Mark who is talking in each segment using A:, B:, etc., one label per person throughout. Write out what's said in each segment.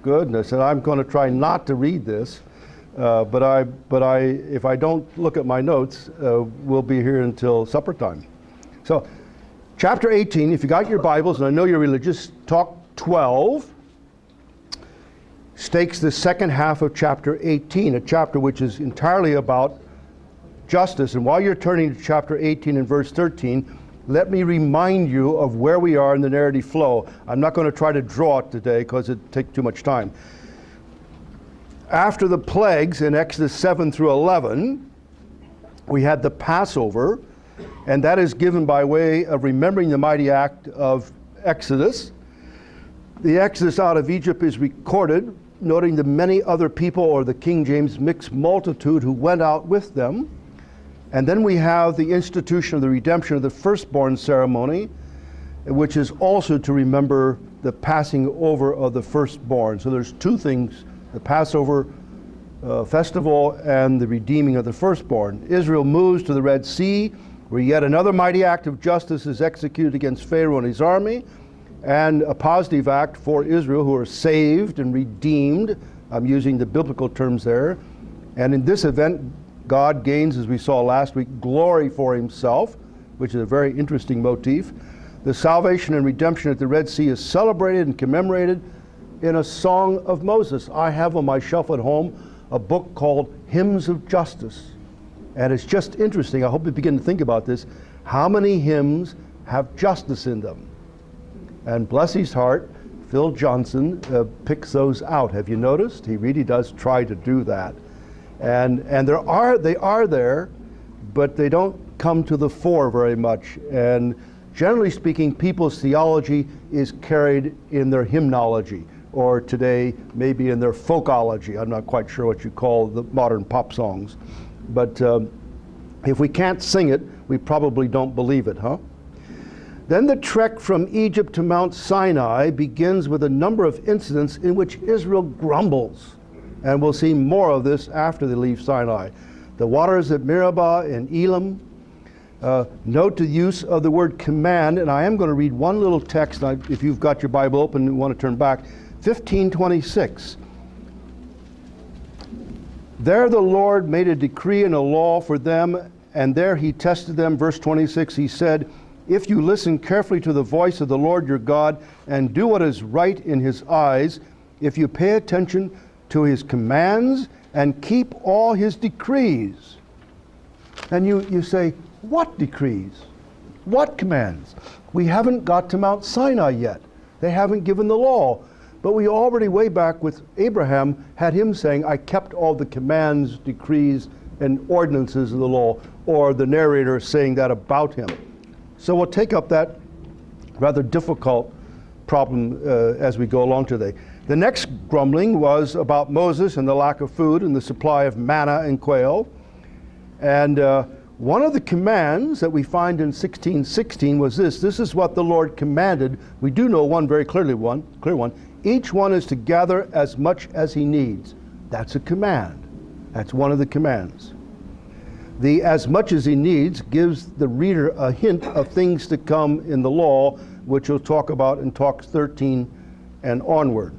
A: goodness, and I'm going to try not to read this, but if I don't look at my notes, we'll be here until supper time. So, chapter 18, if you got your Bibles, and I know you're religious, talk 12 stakes the second half of chapter 18, a chapter which is entirely about justice. And while you're turning to chapter 18 and verse 13, let me remind you of where we are in the narrative flow. I'm not going to try to draw it today because it'd take too much time. After the plagues in Exodus 7 through 11, we had the Passover, and that is given by way of remembering the mighty act of Exodus. The Exodus out of Egypt is recorded, noting the many other people, or the King James mixed multitude, who went out with them. And then we have the institution of the redemption of the firstborn ceremony, which is also to remember the passing over of the firstborn. So there's two things, the Passover festival and the redeeming of the firstborn. Israel moves to the Red Sea, where yet another mighty act of justice is executed against Pharaoh and his army, and a positive act for Israel, who are saved and redeemed. I'm using the biblical terms there. And in this event, God gains, as we saw last week, glory for himself, which is a very interesting motif. The salvation and redemption at the Red Sea is celebrated and commemorated in a song of Moses. I have on my shelf at home a book called Hymns of Justice. And it's just interesting, I hope you begin to think about this, how many hymns have justice in them? And bless his heart, Phil Johnson picks those out. Have you noticed? He really does try to do that. And they are there, but they don't come to the fore very much. And generally speaking, people's theology is carried in their hymnology, or today maybe in their folkology. I'm not quite sure what you call the modern pop songs. But if we can't sing it, we probably don't believe it, huh? Then the trek from Egypt to Mount Sinai begins with a number of incidents in which Israel grumbles. And we'll see more of this after they leave Sinai. The waters at Meribah and Elim. Note the use of the word command, and I am going to read one little text, if you've got your Bible open and you want to turn back. 15:26. There the Lord made a decree and a law for them, and there he tested them. Verse 26, he said, if you listen carefully to the voice of the Lord your God and do what is right in his eyes, if you pay attention to his commands and keep all his decrees. And you say, what decrees? What commands? We haven't got to Mount Sinai yet. They haven't given the law. But we already, way back with Abraham, had him saying, I kept all the commands, decrees, and ordinances of the law, or the narrator saying that about him. So we'll take up that rather difficult problem as we go along today. The next grumbling was about Moses and the lack of food and the supply of manna and quail. And one of the commands that we find in 16:16 was this. This is what the Lord commanded. We do know one very clear one. Each one is to gather as much as he needs. That's a command. That's one of the commands. The as much as he needs gives the reader a hint of things to come in the law, which we'll talk about in talks 13 and onward.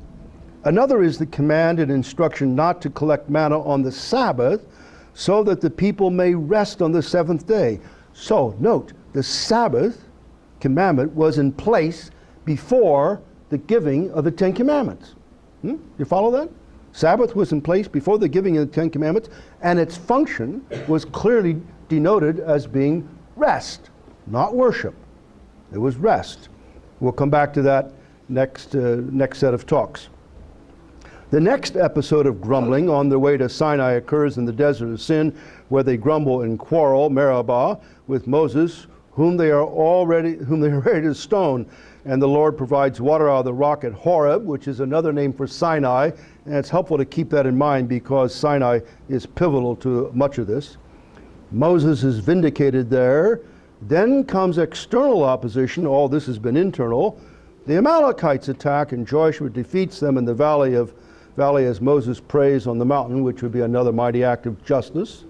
A: Another is the command and instruction not to collect manna on the Sabbath, so that the people may rest on the seventh day. So note, the Sabbath commandment was in place before the giving of the Ten Commandments. You follow that? Sabbath was in place before the giving of the Ten Commandments, and its function was clearly denoted as being rest, not worship. It was rest. We'll come back to that next set of talks. The next episode of grumbling on their way to Sinai occurs in the desert of Sin, where they grumble and quarrel, Meribah, with Moses, whom they are ready to stone. And the Lord provides water out of the rock at Horeb, which is another name for Sinai. And it's helpful to keep that in mind because Sinai is pivotal to much of this. Moses is vindicated there. Then comes external opposition. All this has been internal. The Amalekites attack, and Joshua defeats them in the valley as Moses prays on the mountain, which would be another mighty act of justice.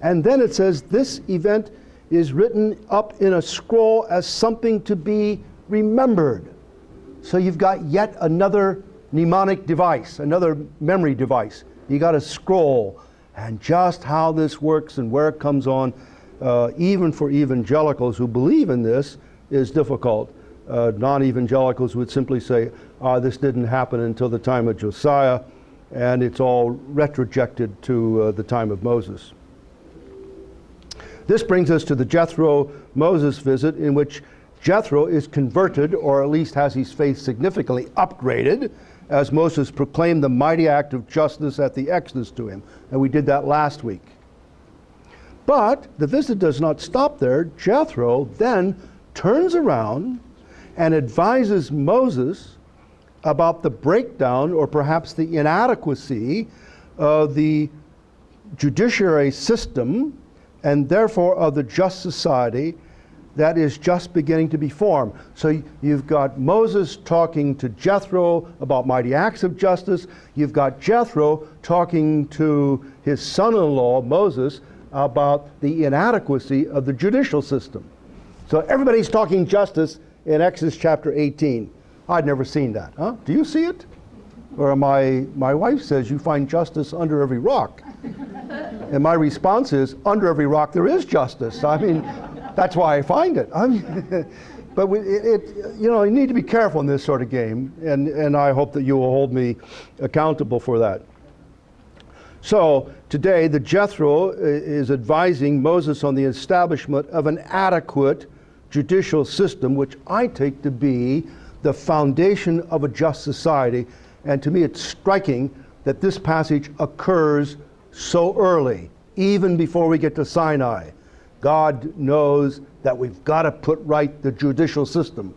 A: And then it says this event is written up in a scroll as something to be remembered. So you've got yet another mnemonic device, another memory device. You got to scroll. And just how this works and where it comes on, even for evangelicals who believe in this, is difficult. Non-evangelicals would simply say, this didn't happen until the time of Josiah, and it's all retrojected to the time of Moses. This brings us to the Jethro-Moses visit, in which Jethro is converted, or at least has his faith significantly upgraded, as Moses proclaimed the mighty act of justice at the Exodus to him. And we did that last week. But the visit does not stop there. Jethro then turns around and advises Moses about the breakdown, or perhaps the inadequacy, of the judiciary system, and therefore of the just society that is just beginning to be formed. So you've got Moses talking to Jethro about mighty acts of justice. You've got Jethro talking to his son-in-law, Moses, about the inadequacy of the judicial system. So everybody's talking justice in Exodus chapter 18. I'd never seen that. Huh? Do you see it? Or my wife says you find justice under every rock. And my response is, under every rock there is justice. I mean, that's why I find it. But you need to be careful in this sort of game, and I hope that you will hold me accountable for that. So today, the Jethro is advising Moses on the establishment of an adequate judicial system, which I take to be the foundation of a just society. And to me, it's striking that this passage occurs so early, even before we get to Sinai. God knows that we've got to put right the judicial system.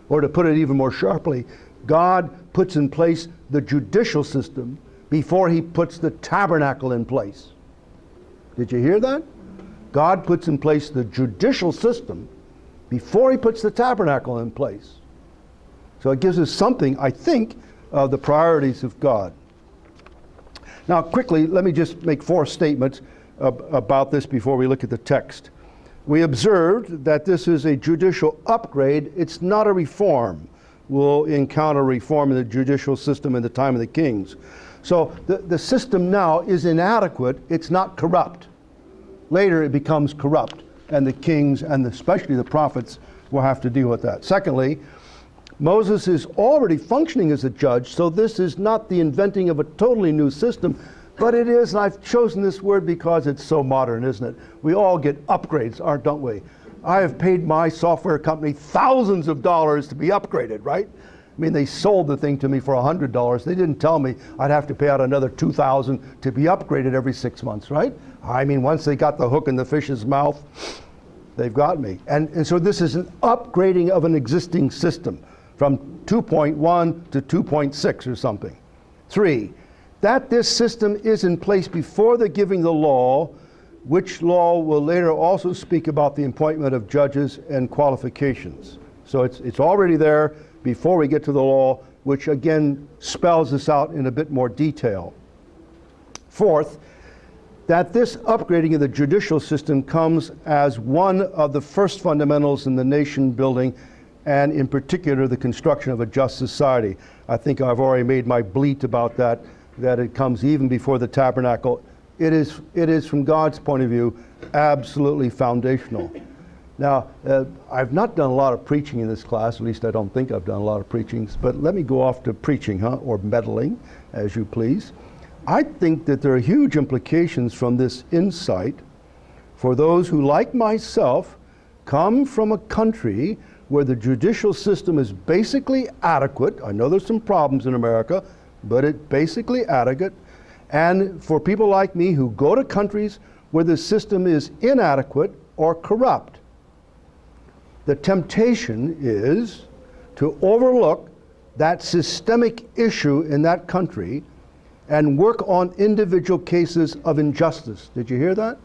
A: Or to put it even more sharply, God puts in place the judicial system before he puts the tabernacle in place. Did you hear that? God puts in place the judicial system before he puts the tabernacle in place. So it gives us something, I think, of the priorities of God. Now, quickly, let me just make 4 statements about this before we look at the text. We observed that this is a judicial upgrade. It's not a reform. We'll encounter reform in the judicial system in the time of the kings. So the system now is inadequate. It's not corrupt. Later it becomes corrupt, and the kings, and especially the prophets, will have to deal with that. Secondly, Moses is already functioning as a judge, so this is not the inventing of a totally new system, but it is, and I've chosen this word because it's so modern, isn't it? We all get upgrades, don't we? I have paid my software company thousands of dollars to be upgraded, right? I mean, they sold the thing to me for $100. They didn't tell me I'd have to pay out another $2,000 to be upgraded every 6 months, right? I mean, once they got the hook in the fish's mouth, they've got me. And so this is an upgrading of an existing system from 2.1 to 2.6 or something. 3, that this system is in place before the giving the law, which law will later also speak about the appointment of judges and qualifications. So it's already there before we get to the law, which again spells this out in a bit more detail. 4th, that this upgrading of the judicial system comes as one of the first fundamentals in the nation building, and in particular the construction of a just society. I think I've already made my bleat about that it comes even before the tabernacle. It is from God's point of view absolutely foundational. Now, I've not done a lot of preaching in this class, at least I don't think I've done a lot of preachings, but let me go off to preaching, or meddling, as you please. I think that there are huge implications from this insight for those who, like myself, come from a country where the judicial system is basically adequate. I know there's some problems in America, but it's basically adequate. And for people like me who go to countries where the system is inadequate or corrupt, the temptation is to overlook that systemic issue in that country and work on individual cases of injustice. Did you hear that?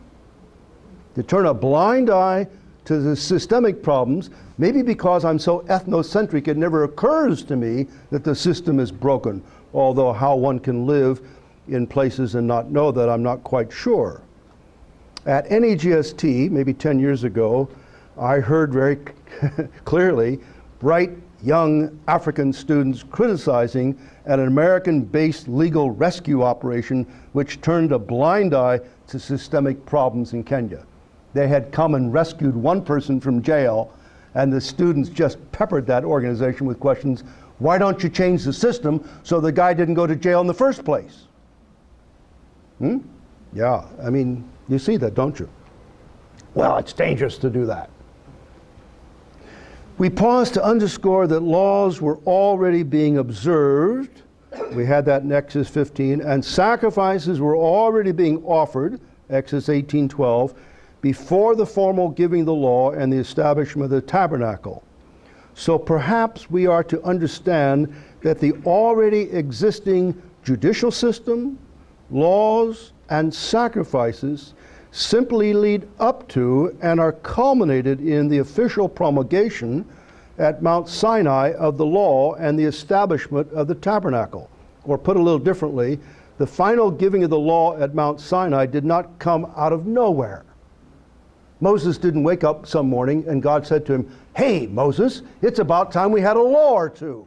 A: To turn a blind eye to the systemic problems, maybe because I'm so ethnocentric it never occurs to me that the system is broken, although how one can live in places and not know that, I'm not quite sure. At NEGST, maybe 10 years ago, I heard very clearly bright young African students criticizing an American-based legal rescue operation which turned a blind eye to systemic problems in Kenya. They had come and rescued one person from jail, and the students just peppered that organization with questions. Why don't you change the system so the guy didn't go to jail in the first place? Yeah, I mean, you see that, don't you? Well, it's dangerous to do that. We pause to underscore that laws were already being observed. We had that in Exodus 15, and sacrifices were already being offered, Exodus 18:12, before the formal giving of the law and the establishment of the tabernacle. So perhaps we are to understand that the already existing judicial system, laws, and sacrifices simply lead up to and are culminated in the official promulgation at Mount Sinai of the law and the establishment of the tabernacle. Or put a little differently, the final giving of the law at Mount Sinai did not come out of nowhere. Moses didn't wake up some morning and God said to him, "Hey, Moses, it's about time we had a law or two."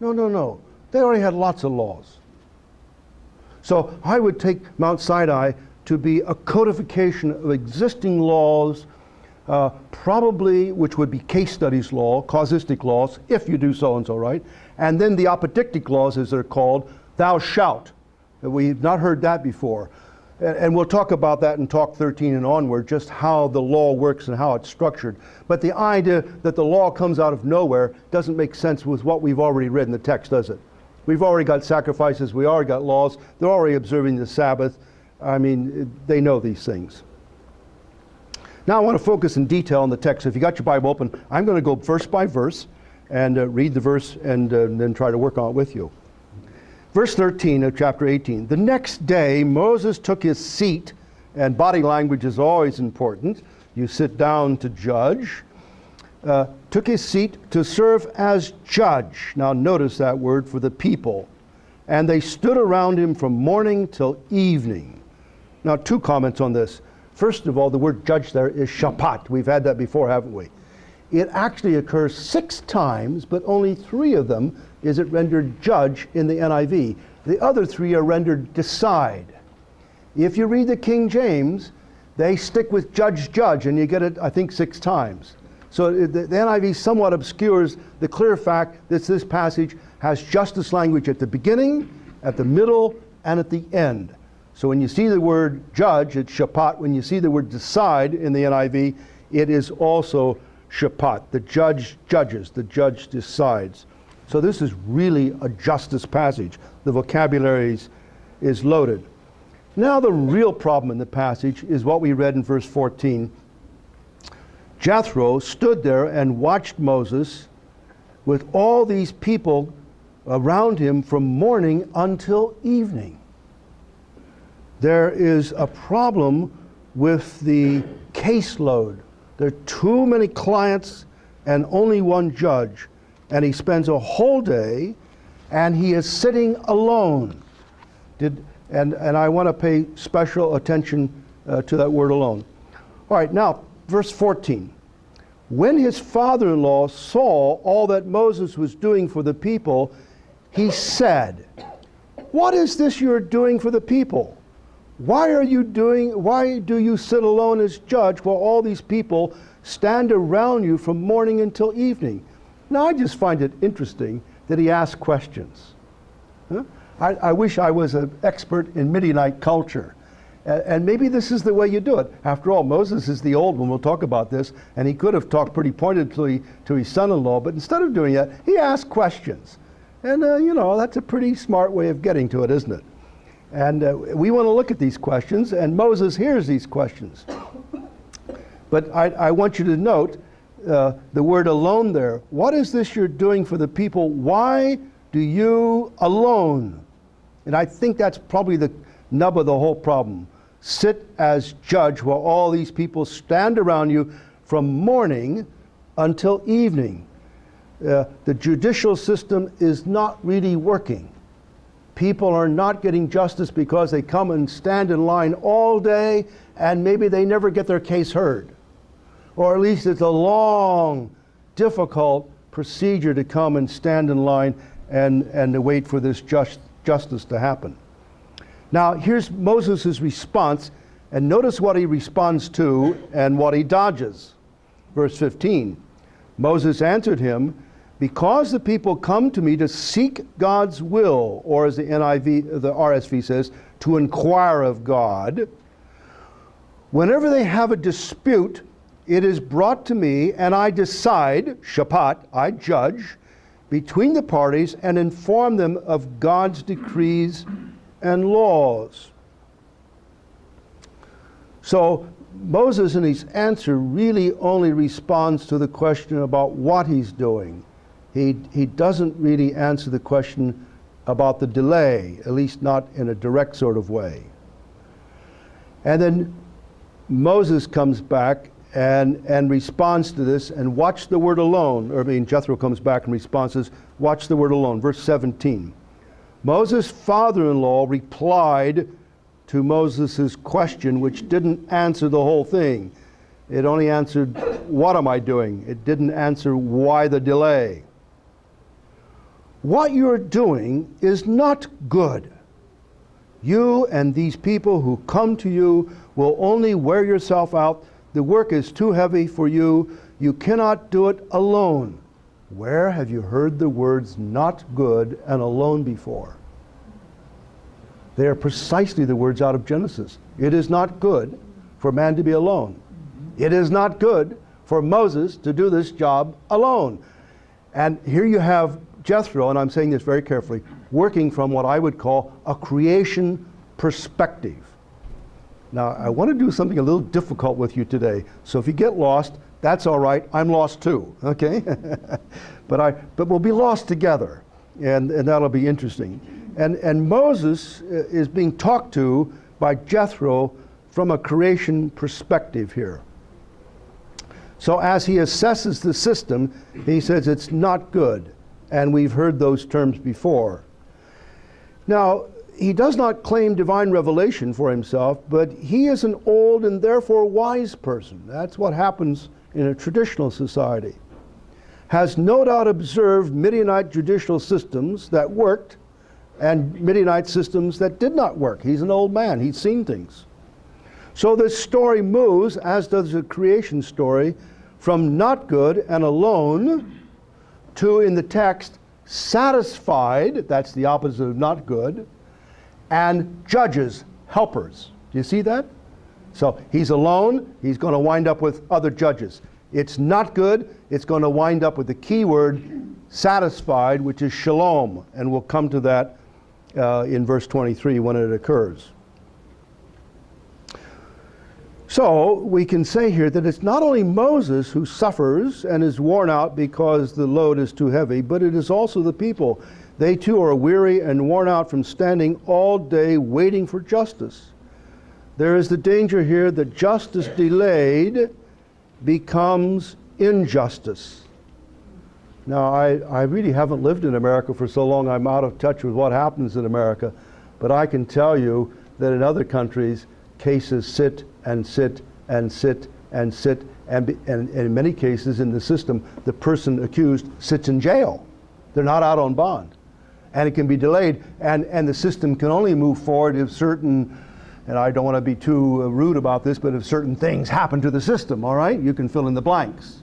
A: No. They already had lots of laws. So I would take Mount Sinai to be a codification of existing laws, probably which would be case studies law, causistic laws, if you do so and so right, and then the apodictic laws, as they're called, thou shalt. We've not heard that before. And we'll talk about that in Talk 13 and onward, just how the law works and how it's structured. But the idea that the law comes out of nowhere doesn't make sense with what we've already read in the text, does it? We've already got sacrifices, we already got laws, they're already observing the Sabbath. I mean, they know these things. Now I want to focus in detail on the text. If you got your Bible open, I'm going to go verse by verse and read the verse and then try to work on it with you. Verse 13 of chapter 18. The next day Moses took his seat, and body language is always important. You sit down to judge. Took his seat to serve as judge. Now notice that word, for the people. And they stood around him from morning till evening. Now, two comments on this. First of all, the word judge there is shapat. We've had that before, haven't we? It actually occurs 6 times, but only 3 of them is it rendered judge in the NIV. The other 3 are rendered decide. If you read the King James, they stick with judge, and you get it, I think, 6 times. So the NIV somewhat obscures the clear fact that this passage has justice language at the beginning, at the middle, and at the end. So when you see the word judge, it's shapat. When you see the word decide in the NIV, it is also shapat. The judge judges, the judge decides. So this is really a justice passage. The vocabulary is loaded. Now the real problem in the passage is what we read in verse 14. Jethro stood there and watched Moses with all these people around him from morning until evening. There is a problem with the caseload. There are too many clients and only one judge, and he spends a whole day and he is sitting alone. And I want to pay special attention to that word alone. All right, now verse 14. When his father-in-law saw all that Moses was doing for the people, he said, "What is this you are doing for the people? Why do you sit alone as judge while all these people stand around you from morning until evening?" Now I just find it interesting that he asks questions. I wish I was an expert in Midianite culture. And maybe this is the way you do it. After all, Moses is the old one. We'll talk about this. And he could have talked pretty pointedly to his son-in-law. But instead of doing that, he asked questions. And, that's a pretty smart way of getting to it, isn't it? And we want to look at these questions. And Moses hears these questions. But I want you to note the word alone there. What is this you're doing for the people? Why do you alone? And I think that's probably the nub of the whole problem. Sit as judge while all these people stand around you from morning until evening. The judicial system is not really working. People are not getting justice because they come and stand in line all day and maybe they never get their case heard. Or at least it's a long, difficult procedure to come and stand in line and to wait for this justice to happen. Now, here's Moses' response, and notice what he responds to and what he dodges. Verse 15, Moses answered him, because the people come to me to seek God's will, or as the RSV says, to inquire of God, whenever they have a dispute, it is brought to me, and I decide, shapat, I judge, between the parties and inform them of God's decrees and laws. So Moses in his answer really only responds to the question about what he's doing. He doesn't really answer the question about the delay, at least not in a direct sort of way. And then Moses comes back and responds to this, and watch the word alone. Jethro comes back and responds, watch the word alone. Verse 17. Moses' father-in-law replied to Moses' question, which didn't answer the whole thing. It only answered, what am I doing? It didn't answer why the delay. What you're doing is not good. You and these people who come to you will only wear yourself out. The work is too heavy for you. You cannot do it alone. Where have you heard the words not good and alone before? They are precisely the words out of Genesis. It is not good for man to be alone. It is not good for Moses to do this job alone. And here you have Jethro, and I'm saying this very carefully, working from what I would call a creation perspective. Now, I want to do something a little difficult with you today. So if you get lost, that's all right. I'm lost too, okay? but we'll be lost together, and that'll be interesting. And Moses is being talked to by Jethro from a creation perspective here. So as he assesses the system, he says it's not good. And we've heard those terms before. Now, he does not claim divine revelation for himself, but he is an old and therefore wise person. That's what happens in a traditional society. Has no doubt observed Midianite judicial systems that worked and Midianite systems that did not work. He's an old man. He's seen things. So this story moves, as does the creation story, from not good and alone to, in the text, satisfied, that's the opposite of not good, and judges, helpers. Do you see that? So he's alone, he's going to wind up with other judges. It's not good, it's going to wind up with the key word, satisfied, which is shalom, and we'll come to that in verse 23 when it occurs. So we can say here that it's not only Moses who suffers and is worn out because the load is too heavy, but it is also the people. They too are weary and worn out from standing all day waiting for justice. There is the danger here that justice delayed becomes injustice. Now, I really haven't lived in America for so long, I'm out of touch with what happens in America, but I can tell you that in other countries, cases sit and sit and sit and sit, and in many cases in the system, the person accused sits in jail. They're not out on bond. And it can be delayed, and the system can only move forward if certain, and I don't want to be too rude about this, but if certain things happen to the system, all right? You can fill in the blanks.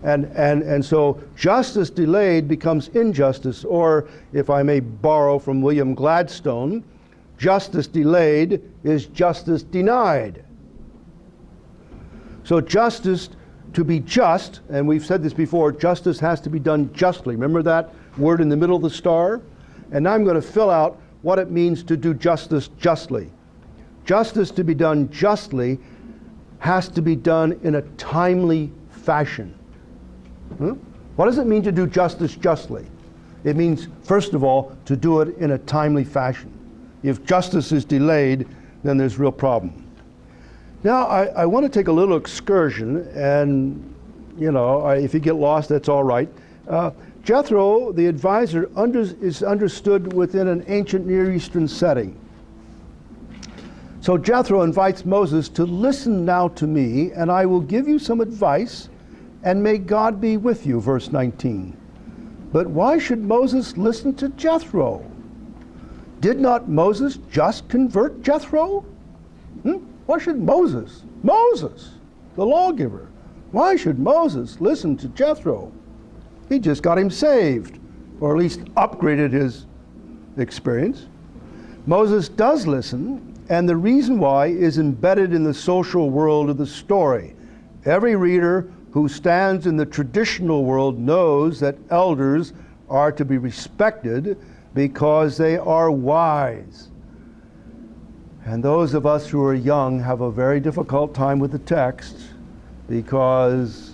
A: And so justice delayed becomes injustice, or if I may borrow from William Gladstone, justice delayed is justice denied. So justice, to be just, and we've said this before, justice has to be done justly. Remember that word in the middle of the star? And now I'm going to fill out what it means to do justice justly. Justice to be done justly has to be done in a timely fashion. What does it mean to do justice justly? It means, first of all, to do it in a timely fashion. If justice is delayed, then there's real problem. Now, I want to take a little excursion, and, if you get lost, that's all right. Jethro, the advisor, is understood within an ancient Near Eastern setting. So Jethro invites Moses to listen now to me, and I will give you some advice, and may God be with you, verse 19. But why should Moses listen to Jethro? Did not Moses just convert Jethro? Why should Moses, the lawgiver, why should Moses listen to Jethro? He just got him saved, or at least upgraded his experience. Moses does listen, and the reason why is embedded in the social world of the story. Every reader who stands in the traditional world knows that elders are to be respected because they are wise. And those of us who are young have a very difficult time with the text because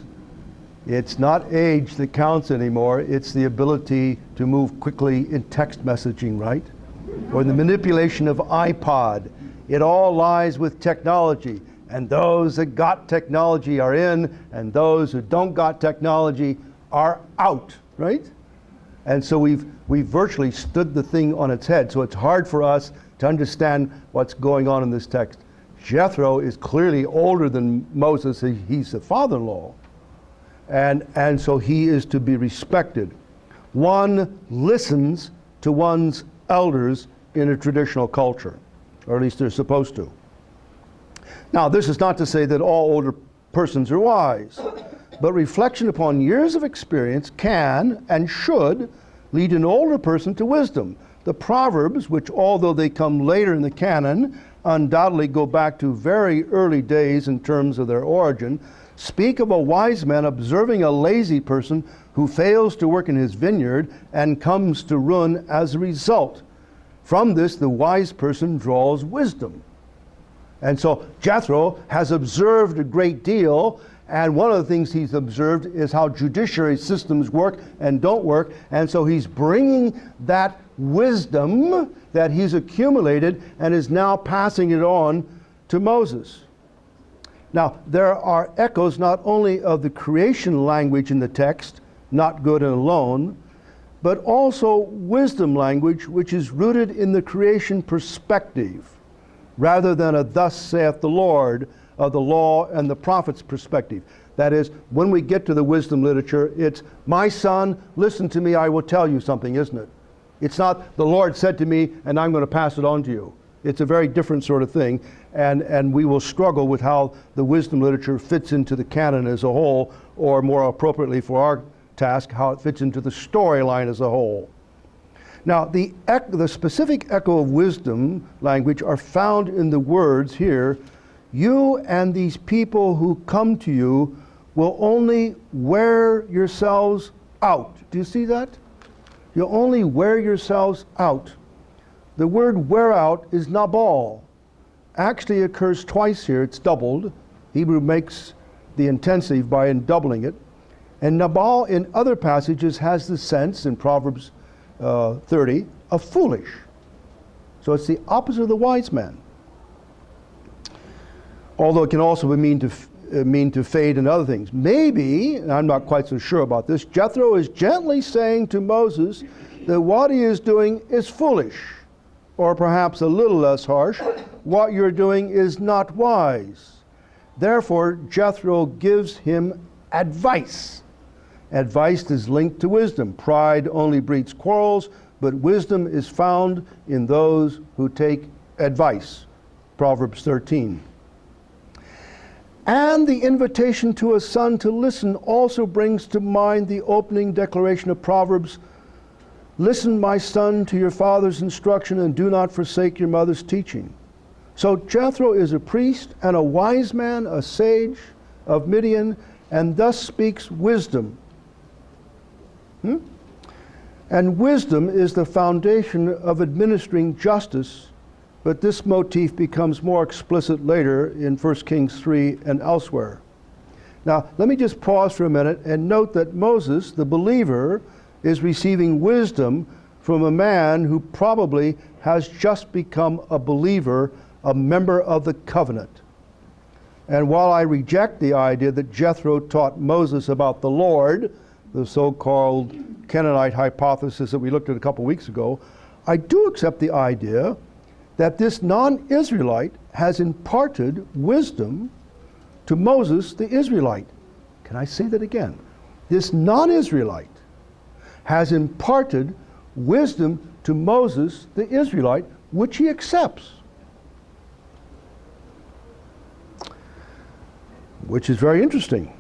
A: it's not age that counts anymore, it's the ability to move quickly in text messaging, right? Or the manipulation of iPod. It all lies with technology. And those that got technology are in, and those who don't got technology are out, right? And so we've virtually stood the thing on its head. So it's hard for us to understand what's going on in this text. Jethro is clearly older than Moses. He's the father-in-law. And so he is to be respected. One listens to one's elders in a traditional culture, or at least they're supposed to. Now, this is not to say that all older persons are wise, but reflection upon years of experience can and should lead an older person to wisdom. The Proverbs, which although they come later in the canon, undoubtedly go back to very early days in terms of their origin, speak of a wise man observing a lazy person who fails to work in his vineyard and comes to ruin as a result. From this, the wise person draws wisdom. And so Jethro has observed a great deal, and one of the things he's observed is how judiciary systems work and don't work, and so he's bringing that wisdom that he's accumulated and is now passing it on to Moses. Now, there are echoes not only of the creation language in the text, not good and alone, but also wisdom language, which is rooted in the creation perspective, rather than a thus saith the Lord of the law and the prophets perspective. That is, when we get to the wisdom literature, it's, my son, listen to me, I will tell you something, isn't it? It's not, the Lord said to me, and I'm going to pass it on to you. It's a very different sort of thing, and we will struggle with how the wisdom literature fits into the canon as a whole, or more appropriately for our task, how it fits into the storyline as a whole. Now, the specific echo of wisdom language are found in the words here, you and these people who come to you will only wear yourselves out. Do you see that? You'll only wear yourselves out. The word wear out is nabal. Actually occurs twice here, it's doubled. Hebrew makes the intensive by doubling it. And nabal in other passages has the sense, in Proverbs 30, of foolish. So it's the opposite of the wise man. Although it can also mean to fade and other things. Maybe, and I'm not quite so sure about this, Jethro is gently saying to Moses that what he is doing is foolish, or perhaps a little less harsh, what you're doing is not wise. Therefore, Jethro gives him advice. Advice is linked to wisdom. Pride only breeds quarrels, but wisdom is found in those who take advice. Proverbs 13. And the invitation to a son to listen also brings to mind the opening declaration of Proverbs, listen, my son, to your father's instruction, and do not forsake your mother's teaching. So Jethro is a priest and a wise man, a sage of Midian, and thus speaks wisdom. And wisdom is the foundation of administering justice, but this motif becomes more explicit later in 1 Kings 3 and elsewhere. Now, let me just pause for a minute and note that Moses, the believer, is receiving wisdom from a man who probably has just become a believer, a member of the covenant. And while I reject the idea that Jethro taught Moses about the Lord, the so-called Canaanite hypothesis that we looked at a couple weeks ago, I do accept the idea that this non-Israelite has imparted wisdom to Moses, the Israelite. Can I say that again? This non-Israelite has imparted wisdom to Moses, the Israelite, which he accepts. Which is very interesting.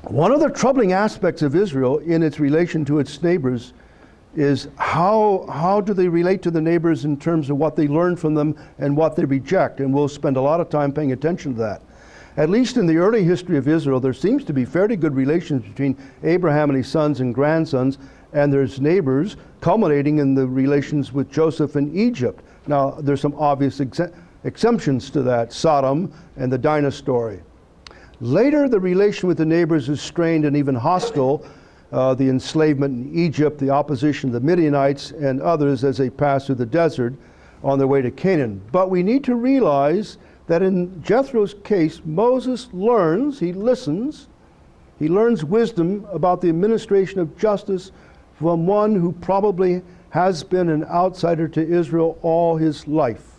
A: One of the troubling aspects of Israel in its relation to its neighbors is how do they relate to the neighbors in terms of what they learn from them and what they reject. And we'll spend a lot of time paying attention to that. At least in the early history of Israel, there seems to be fairly good relations between Abraham and his sons and grandsons, and there's neighbors, culminating in the relations with Joseph in Egypt. Now, there's some obvious exemptions to that, Sodom and the Dinah story. Later, the relation with the neighbors is strained and even hostile. The enslavement in Egypt, the opposition of the Midianites and others as they pass through the desert on their way to Canaan. But we need to realize that in Jethro's case, Moses learns, he listens, he learns wisdom about the administration of justice from one who probably has been an outsider to Israel all his life.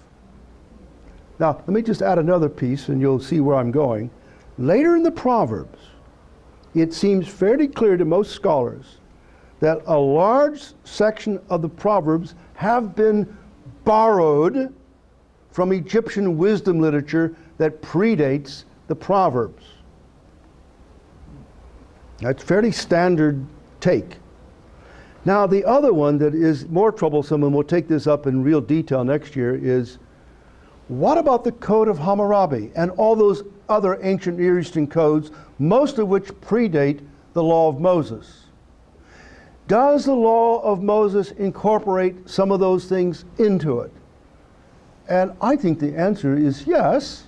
A: Now, let me just add another piece and you'll see where I'm going. Later in the Proverbs, it seems fairly clear to most scholars that a large section of the Proverbs have been borrowed from Egyptian wisdom literature that predates the Proverbs. That's fairly standard take. Now, the other one that is more troublesome, and we'll take this up in real detail next year, is what about the Code of Hammurabi and all those other ancient Near Eastern codes, most of which predate the law of Moses? Does the law of Moses incorporate some of those things into it? And I think the answer is yes,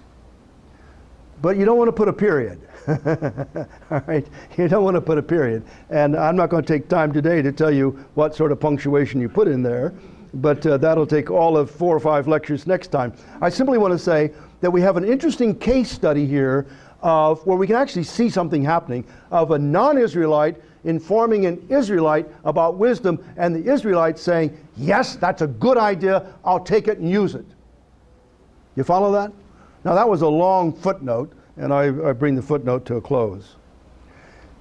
A: but you don't want to put a period. All right, you don't want to put a period. And I'm not going to take time today to tell you what sort of punctuation you put in there, but that'll take all of 4 or 5 lectures next time. I simply want to say that we have an interesting case study here of where we can actually see something happening of a non-Israelite informing an Israelite about wisdom, and the Israelite saying, yes, that's a good idea, I'll take it and use it. You follow that? Now that was a long footnote, and I bring the footnote to a close.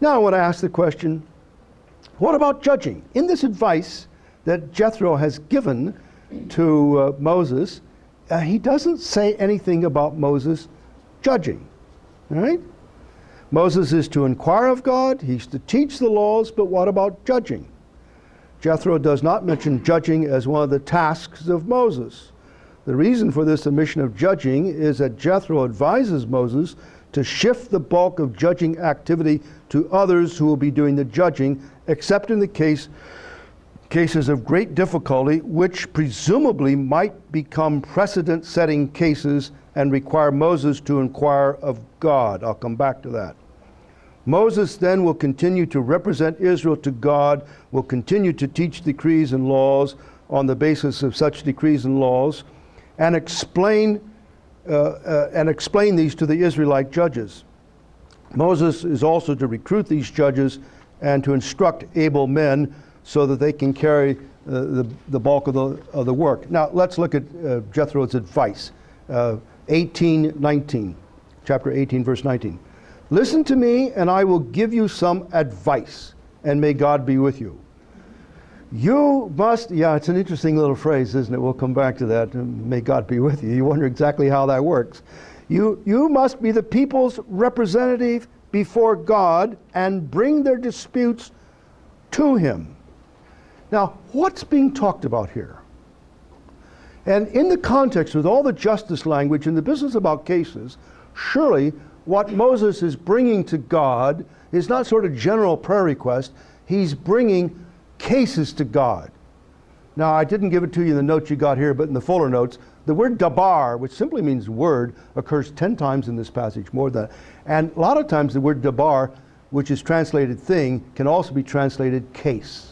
A: Now I want to ask the question, what about judging? In this advice that Jethro has given to Moses, he doesn't say anything about Moses judging. All right? Moses is to inquire of God, he's to teach the laws, but what about judging? Jethro does not mention judging as one of the tasks of Moses. The reason for this omission of judging is that Jethro advises Moses to shift the bulk of judging activity to others who will be doing the judging, except in the cases of great difficulty, which presumably might become precedent-setting cases and require Moses to inquire of God. I'll come back to that. Moses then will continue to represent Israel to God, will continue to teach decrees and laws on the basis of such decrees and laws, and explain these to the Israelite judges. Moses is also to recruit these judges and to instruct able men so that they can carry the bulk of the work. Now let's look at Jethro's advice. 18:19, chapter 18, verse 19. Listen to me, and I will give you some advice, and may God be with you. You must, yeah, it's an interesting little phrase, isn't it? We'll come back to that. May God be with you. You wonder exactly how that works. You must be the people's representative before God and bring their disputes to him. Now, what's being talked about here? And in the context with all the justice language and the business about cases, surely what Moses is bringing to God is not sort of general prayer request. He's bringing cases to God. Now, I didn't give it to you in the notes you got here, but in the fuller notes, the word dabar, which simply means word, occurs 10 times in this passage, more than that. And a lot of times the word dabar, which is translated thing, can also be translated case,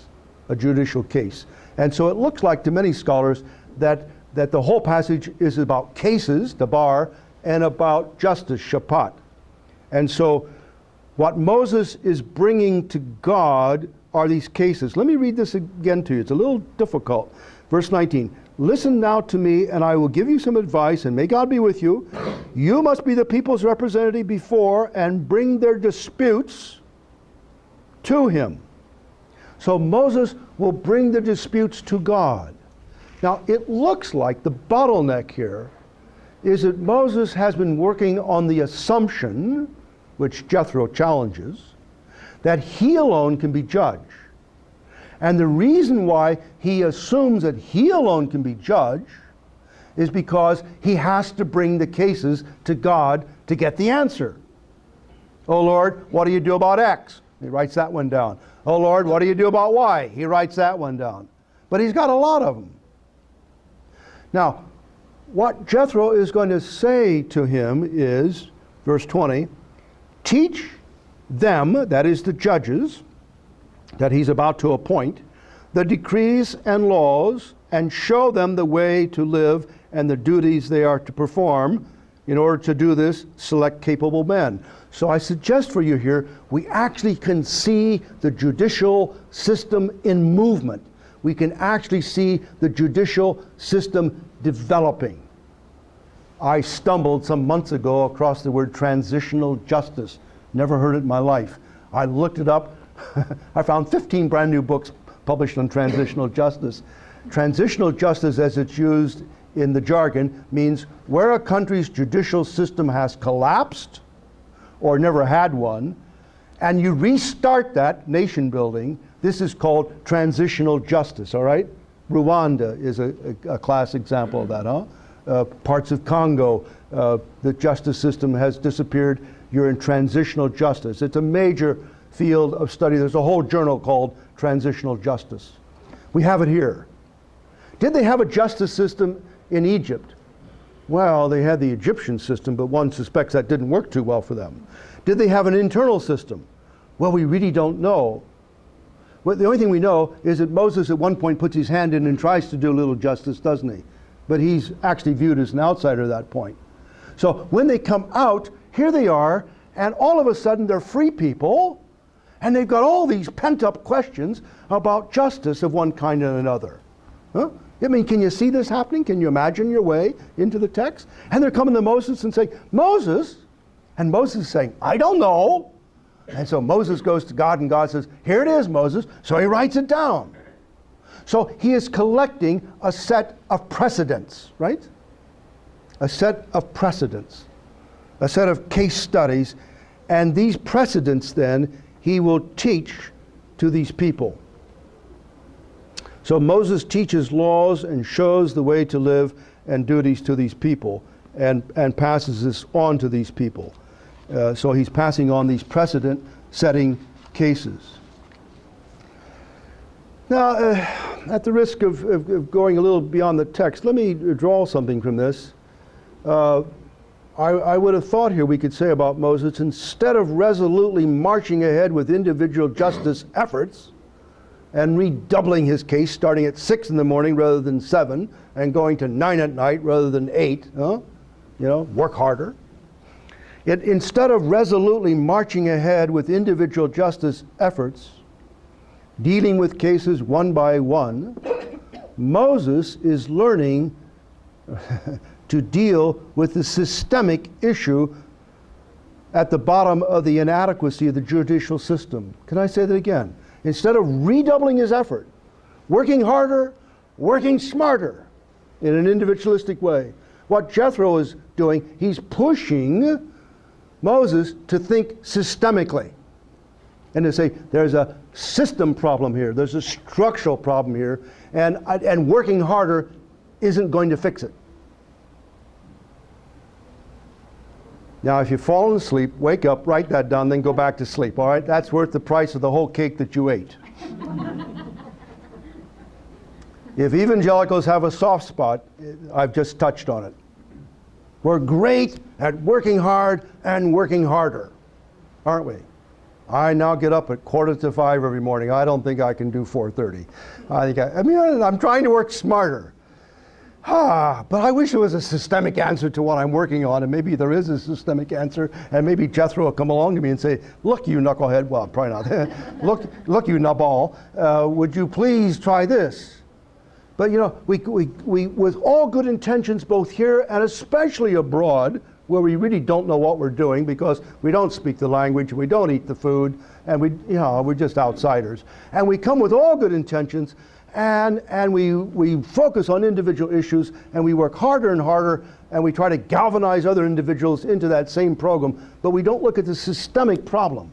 A: a judicial case. And so it looks like to many scholars that the whole passage is about cases, dabar, and about justice, shapat. And so what Moses is bringing to God are these cases. Let me read this again to you. It's a little difficult. Verse 19. Listen now to me, and I will give you some advice, and may God be with you. You must be the people's representative before and bring their disputes to him. So Moses will bring the disputes to God. Now, it looks like the bottleneck here is that Moses has been working on the assumption, which Jethro challenges, that he alone can be judge. And the reason why he assumes that he alone can be judge is because he has to bring the cases to God to get the answer. Oh Lord, what do you do about X? He writes that one down. Oh Lord, what do you do about Y? He writes that one down. But he's got a lot of them. Now, what Jethro is going to say to him is, verse 20, teach them, that is the judges, that he's about to appoint, the decrees and laws, and show them the way to live and the duties they are to perform. In order to do this, select capable men. So I suggest for you here, we actually can see the judicial system in movement. We can actually see the judicial system developing. I stumbled some months ago across the word transitional justice. Never heard it in my life. I looked it up. I found 15 brand new books published on transitional justice. Transitional justice, as it's used in the jargon, means where a country's judicial system has collapsed or never had one, and you restart that nation building, this is called transitional justice, all right? Rwanda is a class example of that, huh? Parts of Congo, the justice system has disappeared. You're in transitional justice. It's a major field of study. There's a whole journal called Transitional Justice. We have it here. Did they have a justice system in Egypt? Well, they had the Egyptian system, but one suspects that didn't work too well for them. Did they have an internal system? Well, we really don't know. Well, the only thing we know is that Moses at one point puts his hand in and tries to do a little justice, doesn't he? But he's actually viewed as an outsider at that point. So when they come out, here they are, and all of a sudden they're free people, and they've got all these pent-up questions about justice of one kind and another. Huh? I mean, can you see this happening? Can you imagine your way into the text? And they're coming to Moses and saying, Moses? And Moses is saying, I don't know. And so Moses goes to God, and God says, here it is, Moses. So he writes it down. So he is collecting a set of precedents, right? A set of precedents, a set of case studies, and these precedents then he will teach to these people. So Moses teaches laws and shows the way to live and duties to these people, and passes this on to these people. So he's passing on these precedent-setting cases. Now, at the risk of going a little beyond the text, let me draw something from this. I would have thought here we could say about Moses, instead of resolutely marching ahead with individual justice efforts and redoubling his case starting at 6 in the morning rather than 7 and going to 9 at night rather than 8, work harder. Instead of resolutely marching ahead with individual justice efforts, dealing with cases one by one, Moses is learning to deal with the systemic issue at the bottom of the inadequacy of the judicial system. Can I say that again? Instead of redoubling his effort, working harder, working smarter in an individualistic way, what Jethro is doing, he's pushing Moses to think systemically and to say there's a system problem here, there's a structural problem here, and working harder isn't going to fix it. Now, if you've fallen asleep, wake up, write that down, then go back to sleep, all right? That's worth the price of the whole cake that you ate. If evangelicals have a soft spot, I've just touched on it. We're great at working hard and working harder, aren't we? I now get up at 4:45 every morning. I don't think I can do 4:30. I'm trying to work smarter. But I wish there was a systemic answer to what I'm working on, and maybe there is a systemic answer, and maybe Jethro will come along to me and say, look, you knucklehead, well, probably not, look, you nutball, would you please try this? But we, with all good intentions, both here and especially abroad, where we really don't know what we're doing because we don't speak the language, we don't eat the food, and we're just outsiders. And we come with all good intentions, and we focus on individual issues, and we work harder and harder, and we try to galvanize other individuals into that same program, but we don't look at the systemic problem.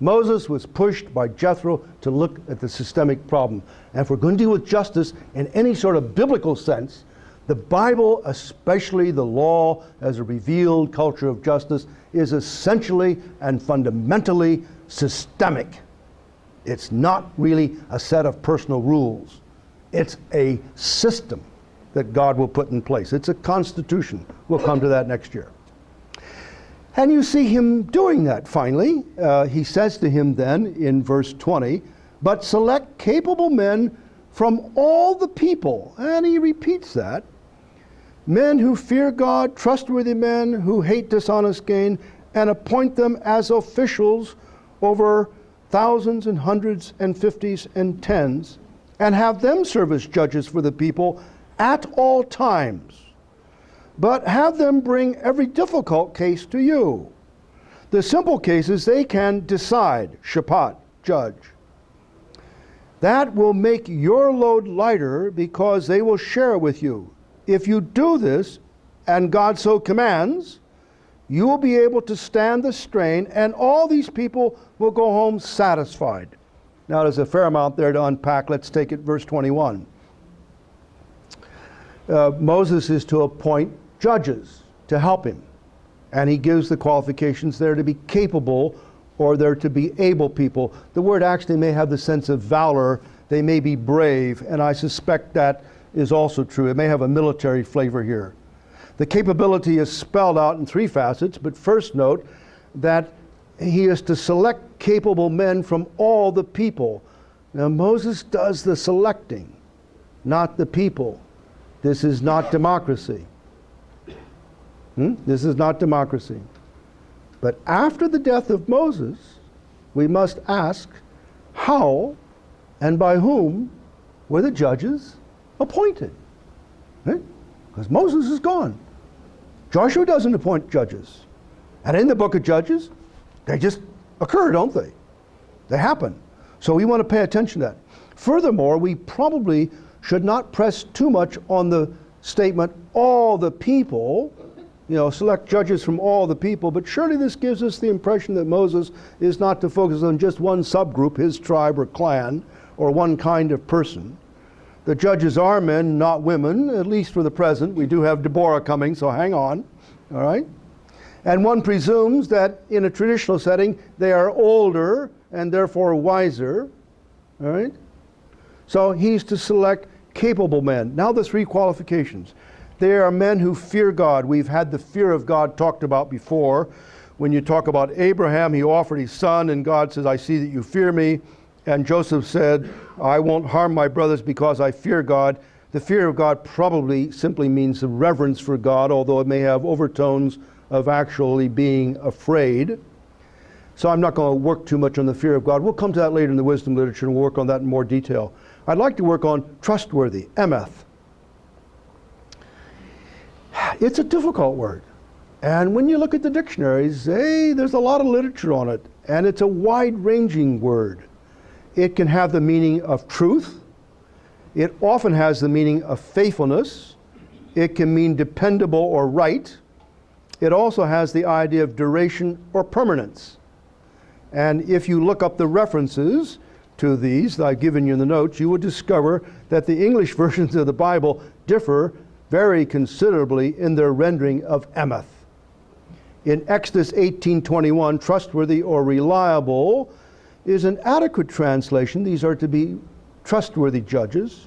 A: Moses was pushed by Jethro to look at the systemic problem. And if we're going to deal with justice in any sort of biblical sense, the Bible, especially the law as a revealed culture of justice, is essentially and fundamentally systemic. It's not really a set of personal rules. It's a system that God will put in place. It's a constitution. We'll come to that next year. And you see him doing that finally. He says to him then in verse 20, "But select capable men from all the people." And he repeats that. "Men who fear God, trustworthy men who hate dishonest gain, and appoint them as officials over thousands and hundreds and fifties and tens, and have them serve as judges for the people at all times. But have them bring every difficult case to you. The simple cases they can decide," shapat, judge. "That will make your load lighter because they will share with you. If you do this, and God so commands, you will be able to stand the strain, and all these people will go home satisfied." Now there's a fair amount there to unpack. Let's take it verse 21. Moses is to appoint judges to help him. And he gives the qualifications there to be capable or they're to be able people. The word actually may have the sense of valor. They may be brave, and I suspect that is also true. It may have a military flavor here. The capability is spelled out in three facets, but first note that he is to select capable men from all the people. Now Moses does the selecting, not the people. This is not democracy. This is not democracy. But after the death of Moses, we must ask how and by whom were the judges appointed? Because Moses is gone. Joshua doesn't appoint judges. And in the book of Judges, they just occur, don't they? They happen. So we want to pay attention to that. Furthermore, we probably should not press too much on the statement, all the people, select judges from all the people, but surely this gives us the impression that Moses is not to focus on just one subgroup, his tribe or clan, or one kind of person. The judges are men, not women, at least for the present. We do have Deborah coming, so hang on, all right? And one presumes that in a traditional setting, they are older and therefore wiser, all right? So he's to select capable men. Now the three qualifications. They are men who fear God. We've had the fear of God talked about before. When you talk about Abraham, he offered his son, and God says, "I see that you fear me." And Joseph said, "I won't harm my brothers because I fear God." The fear of God probably simply means the reverence for God, although it may have overtones of actually being afraid. So I'm not going to work too much on the fear of God. We'll come to that later in the wisdom literature, and we'll work on that in more detail. I'd like to work on trustworthy, emeth. It's a difficult word. And when you look at the dictionaries, there's a lot of literature on it. And it's a wide-ranging word. It can have the meaning of truth. It often has the meaning of faithfulness. It can mean dependable or right. It also has the idea of duration or permanence. And if you look up the references to these that I've given you in the notes, you will discover that the English versions of the Bible differ very considerably in their rendering of emeth. In Exodus 18:21, trustworthy or reliable is an adequate translation. These are to be trustworthy judges.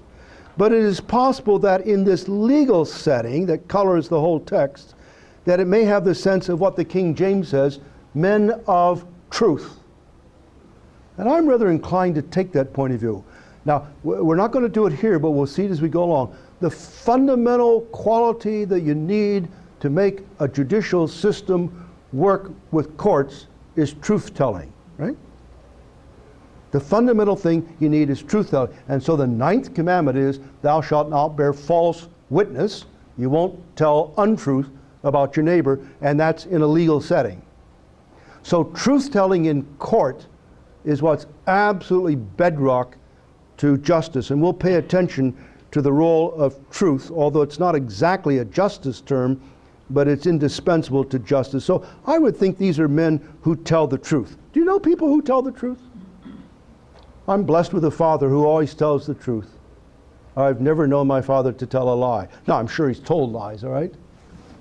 A: But it is possible that in this legal setting that colors the whole text, that it may have the sense of what the King James says, men of truth. And I'm rather inclined to take that point of view. Now, we're not going to do it here, but we'll see it as we go along. The fundamental quality that you need to make a judicial system work with courts is truth-telling, right? The fundamental thing you need is truth telling. And so the 9th commandment is, thou shalt not bear false witness. You won't tell untruth about your neighbor, and that's in a legal setting. So truth telling in court is what's absolutely bedrock to justice. And we'll pay attention to the role of truth, although it's not exactly a justice term, but it's indispensable to justice. So I would think these are men who tell the truth. Do you know people who tell the truth? I'm blessed with a father who always tells the truth. I've never known my father to tell a lie. Now, I'm sure he's told lies, all right?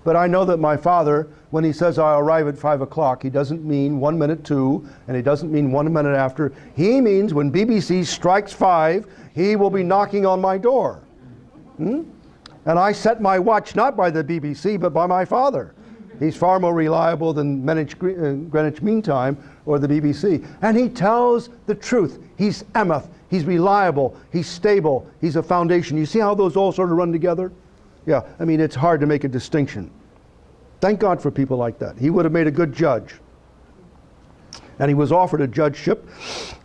A: But I know that my father, when he says I'll arrive at 5 o'clock, he doesn't mean 1 minute to, and he doesn't mean 1 minute after. He means when BBC strikes 5, he will be knocking on my door. And I set my watch not by the BBC, but by my father. He's far more reliable than Greenwich Mean Time or the BBC. And he tells the truth. He's emuth. He's reliable. He's stable. He's a foundation. You see how those all sort of run together? Yeah, I mean, it's hard to make a distinction. Thank God for people like that. He would have made a good judge. And he was offered a judgeship,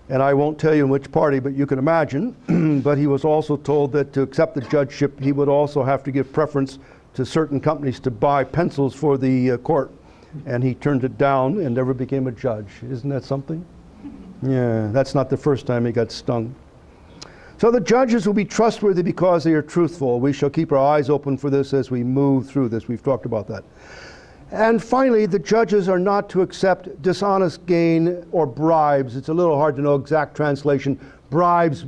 A: and I won't tell you in which party, but you can imagine. But he was also told that to accept the judgeship, he would also have to give preference to certain companies to buy pencils for the court. And he turned it down and never became a judge. Isn't that something? Yeah, that's not the first time he got stung. So the judges will be trustworthy because they are truthful. We shall keep our eyes open for this as we move through this. We've talked about that. And finally, the judges are not to accept dishonest gain or bribes. It's a little hard to know exact translation. Bribes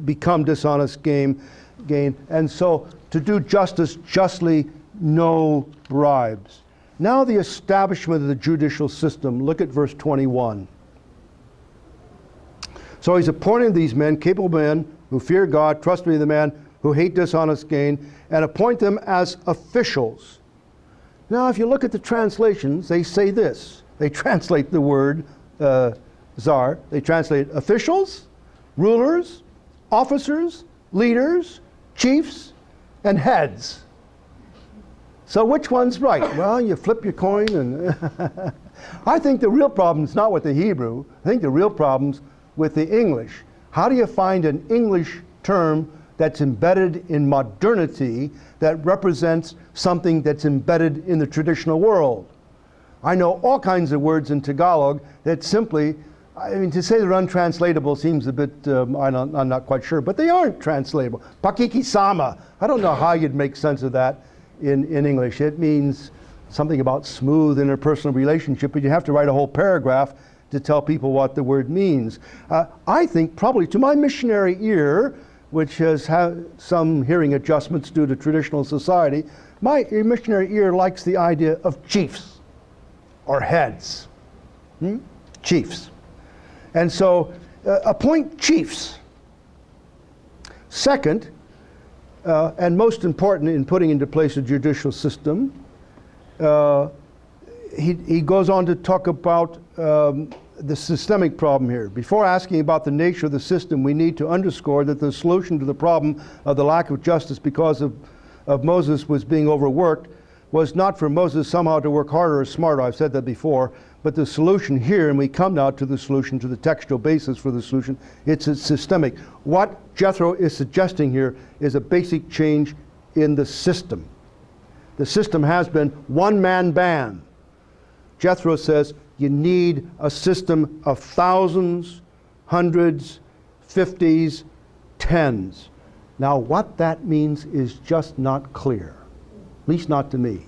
A: become dishonest gain. And so to do justice justly, no bribes. Now the establishment of the judicial system. Look at verse 21. So he's appointing these men, capable men, who fear God, trustworthy the man, who hate dishonest gain, and appoint them as officials. Now, if you look at the translations, they say this. They translate the word czar. They translate officials, rulers, officers, leaders, chiefs, and heads. So which one's right? Well, you flip your coin, and I think the real problem is not with the Hebrew. I think the real problem's with the English. How do you find an English term that's embedded in modernity that represents something that's embedded in the traditional world? I know all kinds of words in Tagalog that simply, I mean, to say they're untranslatable seems a bit, I'm not quite sure, but they aren't translatable. Pakikisama, I don't know how you'd make sense of that in English. It means something about smooth interpersonal relationship, but you have to write a whole paragraph to tell people what the word means. I think probably to my missionary ear, which has had some hearing adjustments due to traditional society, my missionary ear likes the idea of chiefs or heads. Chiefs. And so appoint chiefs. Second, and most important in putting into place a judicial system, he goes on to talk about the systemic problem here. Before asking about the nature of the system, we need to underscore that the solution to the problem of the lack of justice because of Moses was being overworked was not for Moses somehow to work harder or smarter. I've said that before. But the solution here, and we come now to the solution, to the textual basis for the solution, it's systemic. What Jethro is suggesting here is a basic change in the system. The system has been one-man band. Jethro says you need a system of thousands, hundreds, 50s, tens. Now what that means is just not clear, at least not to me.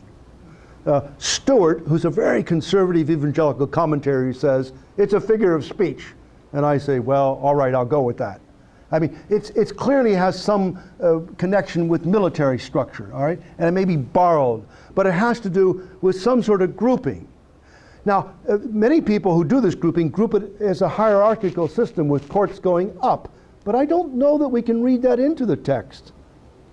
A: Stewart, who's a very conservative evangelical commentary, says it's a figure of speech. And I say, well, all right, I'll go with that. I mean, it clearly has some connection with military structure, all right? And it may be borrowed, but it has to do with some sort of grouping. Now, many people who do this grouping group it as a hierarchical system with courts going up. But I don't know that we can read that into the text.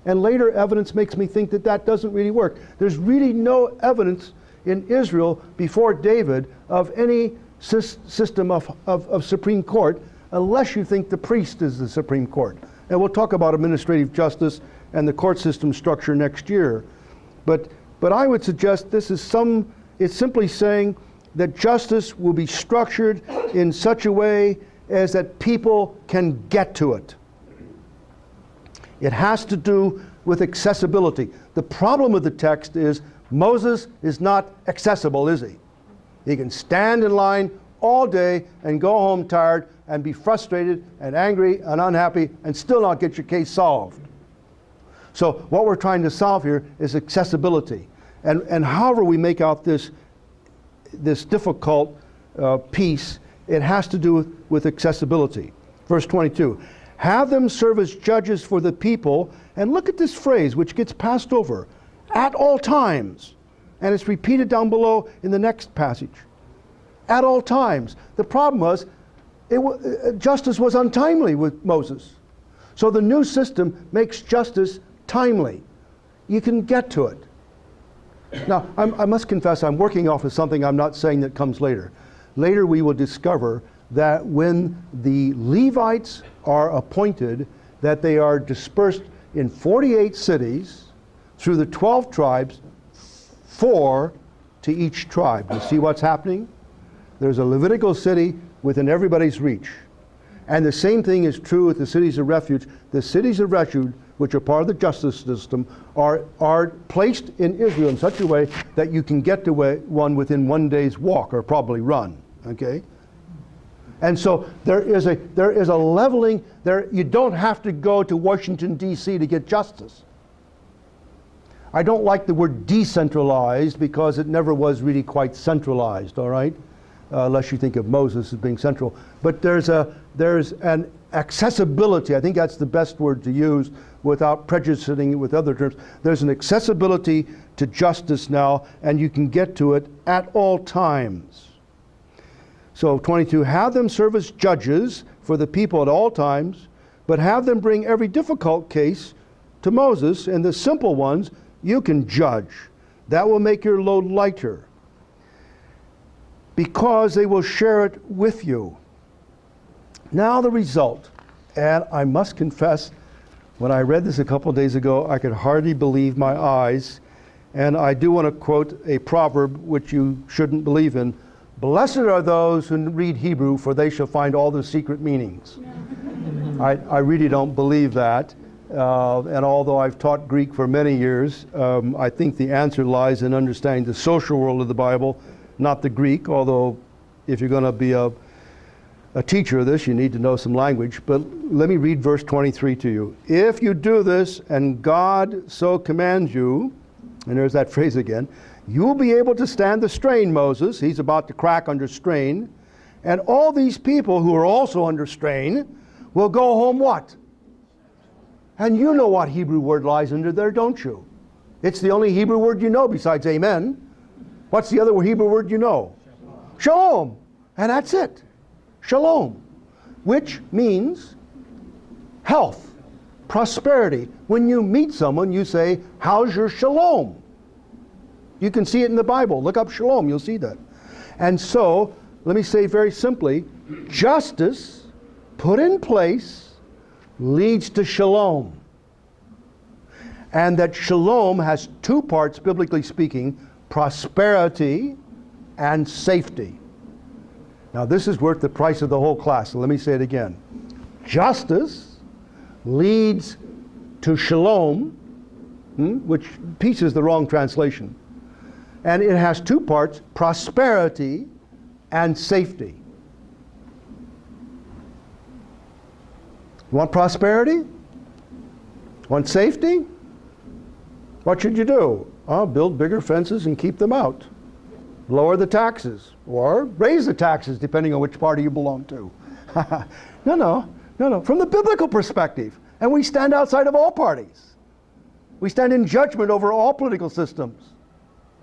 A: And later evidence makes me think that that doesn't really work. There's really no evidence in Israel before David of any system of Supreme Court unless you think the priest is the Supreme Court. And we'll talk about administrative justice and the court system structure next year. But I would suggest this is it's simply saying that justice will be structured in such a way is that people can get to it. It has to do with accessibility. The problem with the text is Moses is not accessible, is he? He can stand in line all day and go home tired and be frustrated and angry and unhappy and still not get your case solved. So what we're trying to solve here is accessibility. And however we make out this difficult piece, it has to do with accessibility. Verse 22, have them serve as judges for the people. And look at this phrase, which gets passed over, at all times. And it's repeated down below in the next passage. At all times. The problem was, justice was untimely with Moses. So the new system makes justice timely. You can get to it. Now, I must confess, I'm working off of something I'm not saying that comes later. Later we will discover that when the Levites are appointed, that they are dispersed in 48 cities through the 12 tribes, 4 to each tribe. You see what's happening? There's a Levitical city within everybody's reach. And the same thing is true with the cities of refuge. The cities of refuge, which are part of the justice system, are placed in Israel in such a way that you can get to one within one day's walk, or probably run. Okay? And so there is a leveling there. You don't have to go to Washington, D.C. to get justice. I don't like the word decentralized because it never was really quite centralized, all right? Unless you think of Moses as being central. But there's an accessibility, I think that's the best word to use without prejudicing it with other terms. There's an accessibility to justice now, and you can get to it at all times. So 22, have them serve as judges for the people at all times, but have them bring every difficult case to Moses, and the simple ones you can judge. That will make your load lighter, because they will share it with you. Now the result, and I must confess, when I read this a couple days ago, I could hardly believe my eyes, and I do want to quote a proverb which you shouldn't believe in. Blessed are those who read Hebrew, for they shall find all the secret meanings. I really don't believe that, and although I've taught Greek for many years, I think the answer lies in understanding the social world of the Bible, not the Greek, although if you're going to be a teacher of this, you need to know some language. But let me read verse 23 to you. If you do this, and God so commands you, and there's that phrase again, you will be able to stand the strain, Moses. He's about to crack under strain. And all these people who are also under strain will go home what? And you know what Hebrew word lies under there, don't you? It's the only Hebrew word you know besides amen. What's the other Hebrew word you know? Shalom. And that's it. Shalom. Which means health, prosperity. When you meet someone, you say, how's your shalom? You can see it in the Bible. Look up shalom, you'll see that. And so, let me say very simply, justice put in place leads to shalom. And that shalom has two parts, biblically speaking, prosperity and safety. Now this is worth the price of the whole class, so let me say it again. Justice leads to shalom, which peace is the wrong translation. And it has two parts, prosperity and safety. You want prosperity? Want safety? What should you do? Build bigger fences and keep them out. Lower the taxes, or raise the taxes, depending on which party you belong to. No. From the biblical perspective. And we stand outside of all parties. We stand in judgment over all political systems.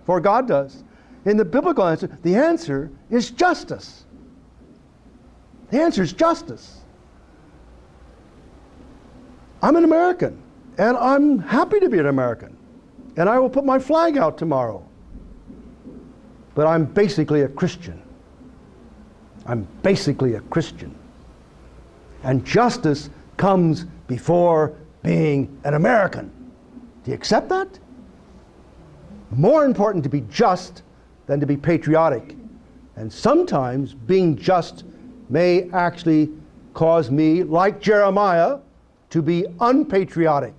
A: For God does. In the biblical answer, the answer is justice. The answer is justice. I'm an American, and I'm happy to be an American. And I will put my flag out tomorrow. But I'm basically a Christian. I'm basically a Christian. And justice comes before being an American. Do you accept that? More important to be just than to be patriotic. And sometimes being just may actually caused me, like Jeremiah, to be unpatriotic.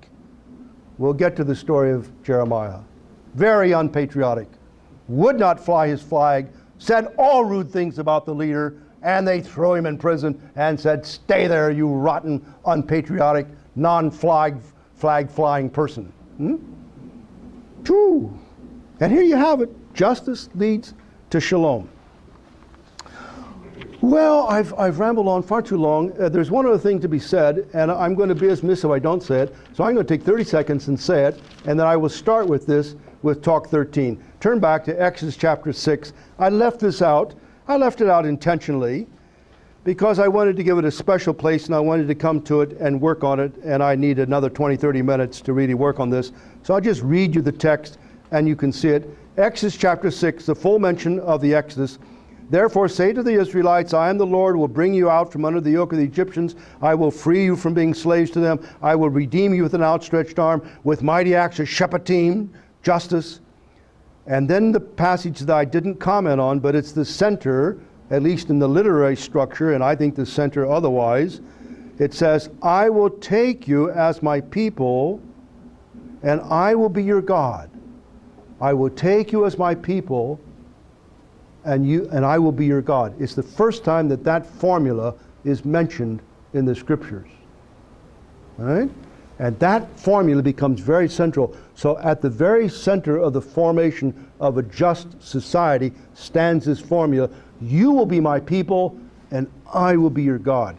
A: We'll get to the story of Jeremiah. Very unpatriotic. Would not fly his flag, said all rude things about the leader, and they threw him in prison and said, stay there, you rotten, unpatriotic, non-flag flying person. True. And here you have it. Justice leads to shalom. Well, I've rambled on far too long. There's one other thing to be said, and I'm going to be as miss if I don't say it. So I'm going to take 30 seconds and say it, and then I will start with this with Talk 13. Turn back to Exodus chapter 6. I left this out. I left it out intentionally because I wanted to give it a special place, and I wanted to come to it and work on it, and I need another 20, 30 minutes to really work on this. So I'll just read you the text, and you can see it. Exodus chapter 6, the full mention of the Exodus. Therefore say to the Israelites, I am the Lord, will bring you out from under the yoke of the Egyptians. I will free you from being slaves to them. I will redeem you with an outstretched arm, with mighty acts of Shephatim, justice. And then the passage that I didn't comment on, but it's the center, at least in the literary structure, and I think the center otherwise. It says, I will take you as my people, and I will be your God. I will take you as my people, and I will be your God. It's the first time that that formula is mentioned in the scriptures. All right? And that formula becomes very central. So at the very center of the formation of a just society stands this formula. You will be my people, and I will be your God.